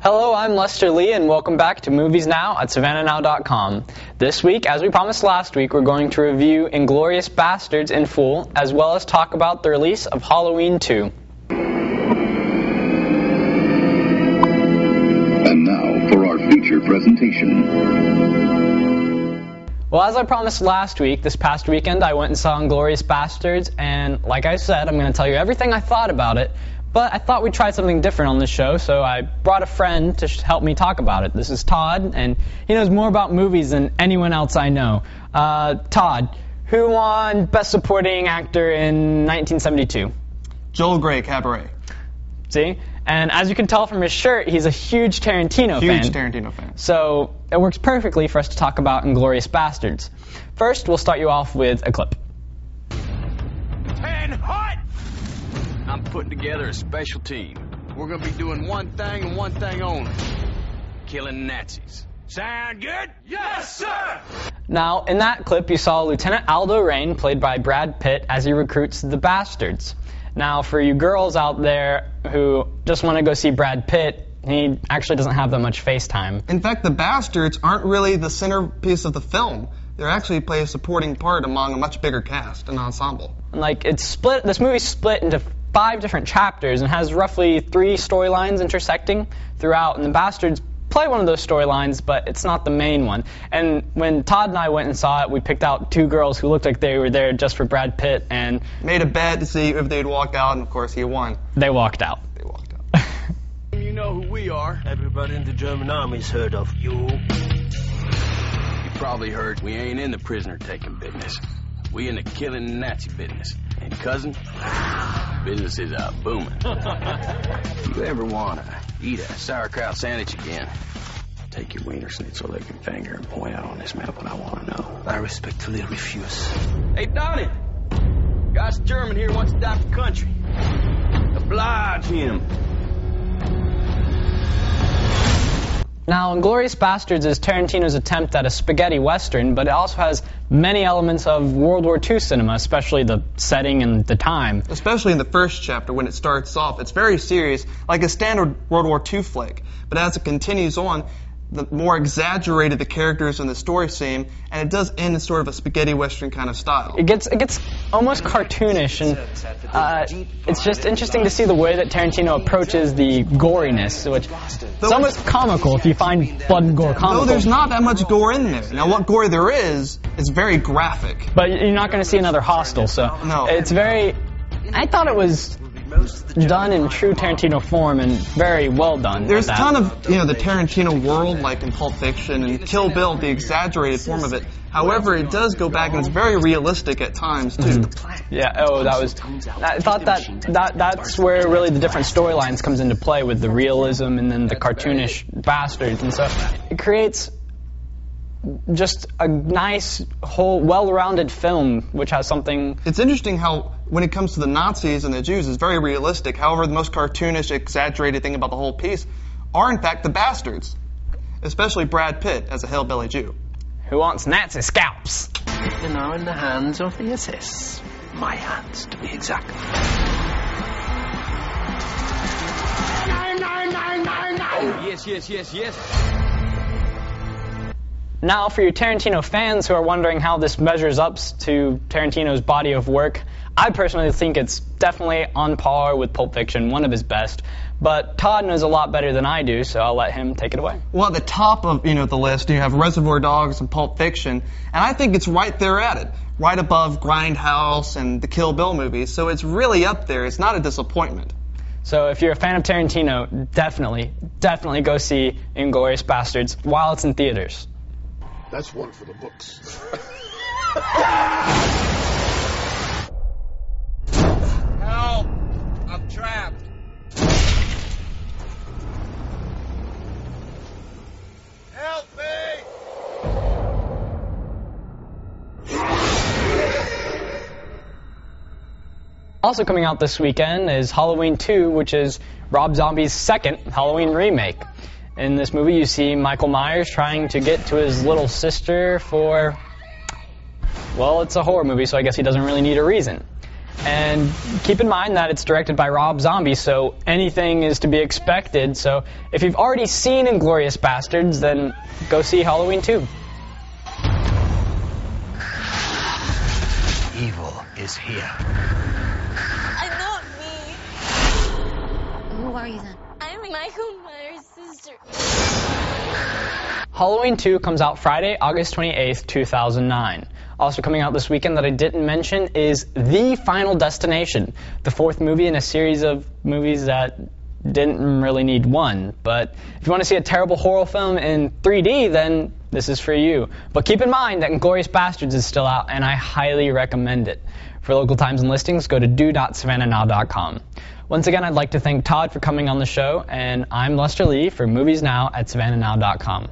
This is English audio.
Hello, I'm Lester Lee, and welcome back to Movies Now at SavannahNow.com. This week, as we promised last week, we're going to review Inglourious Basterds in full, as well as talk about the release of Halloween 2. And now for our feature presentation. Well, as I promised last week, this past weekend, I went and saw Inglourious Basterds, and like I said, I'm going to tell you everything I thought about it. But I thought we'd try something different on this show, so I brought a friend to help me talk about it. This is Todd, and he knows more about movies than anyone else I know. Todd, who won Best Supporting Actor in 1972? Joel Grey, Cabaret. See? And as you can tell from his shirt, he's a huge Tarantino fan. Huge Tarantino fan. So it works perfectly for us to talk about Inglourious Basterds. First, we'll start you off with a clip. 10 hot! I'm putting together a special team. We're gonna be doing one thing and one thing only. Killing Nazis. Sound good? Yes, sir! Now, in that clip, you saw Lieutenant Aldo Raine, played by Brad Pitt, as he recruits the Bastards. Now, for you girls out there who just want to go see Brad Pitt, he actually doesn't have that much face time. In fact, the Bastards aren't really the centerpiece of the film. They actually play a supporting part among a much bigger cast and ensemble. Like, it's split. This movie's split into 5 different chapters and has roughly 3 storylines intersecting throughout, and the Bastards play one of those storylines, but it's not the main one. And when Todd and I went and saw it, we picked out 2 girls who looked like they were there just for Brad Pitt, and made a bet to see if they'd walk out, and of course he won. They walked out. They walked out. You know who we are. Everybody in the German army's heard of you. You probably heard we ain't in the prisoner-taking business. We in the killing Nazi business. And cousin, business is booming. If you ever want to eat a sauerkraut sandwich again, take your wiener schnitzel licking finger and point out on this map what I want to know. I respectfully refuse. Hey, Donnie! Guy's German here wants to die for country. Oblige him. Now, Inglourious Basterds is Tarantino's attempt at a spaghetti western, but it also has many elements of World War II cinema, especially the setting and the time. Especially in the first chapter, when it starts off, it's very serious, like a standard World War II flick. But as it continues on, the more exaggerated the characters and the story seem, and it does end in sort of a spaghetti western kind of style. It gets almost cartoonish, and it's just interesting to see the way that Tarantino approaches the goriness, which it's almost comical if you find blood and gore comical. No, there's not that much gore in there. Now, what gore there is very graphic. But you're not going to see another Hostel, so no. It's very... I thought it was done in true Tarantino form and very well done. There's a ton of, the Tarantino world, like in Pulp Fiction and Kill Bill, the exaggerated form of it. However, it does go back and it's very realistic at times, too. Yeah, I thought that's where really the different storylines comes into play with the realism and then the cartoonish bastards. And so it creates just a nice, whole, well-rounded film, which has something... It's interesting how, when it comes to the Nazis and the Jews, it's very realistic. However, the most cartoonish, exaggerated thing about the whole piece are, in fact, the Bastards. Especially Brad Pitt as a hillbilly Jew. Who wants Nazi scalps? They're now in the hands of the SS. My hands, to be exact. Oh, yes. Now, for you Tarantino fans who are wondering how this measures up to Tarantino's body of work, I personally think it's definitely on par with Pulp Fiction, one of his best. But Todd knows a lot better than I do, so I'll let him take it away. Well, at the top of the list, you have Reservoir Dogs and Pulp Fiction, and I think it's right there at it, right above Grindhouse and the Kill Bill movies. So it's really up there. It's not a disappointment. So if you're a fan of Tarantino, definitely go see Inglourious Basterds while it's in theaters. That's one for the books. Help! I'm trapped. Help me! Also coming out this weekend is Halloween 2, which is Rob Zombie's second Halloween remake. In this movie, you see Michael Myers trying to get to his little sister for... Well, it's a horror movie, so I guess he doesn't really need a reason. And keep in mind that it's directed by Rob Zombie, so anything is to be expected. So if you've already seen Inglourious Basterds, then go see Halloween 2. Evil is here. I'm not me. Who are you then? I'm Michael Myers' sister. Halloween 2 comes out Friday, August 28th, 2009. Also coming out this weekend that I didn't mention is The Final Destination, the fourth movie in a series of movies that didn't really need one. But if you want to see a terrible horror film in 3D, then this is for you. But keep in mind that Inglourious Basterds is still out, and I highly recommend it. For local times and listings, go to do.savannahnow.com. Once again, I'd like to thank Todd for coming on the show, and I'm Lester Lee for Movies Now at savannahnow.com.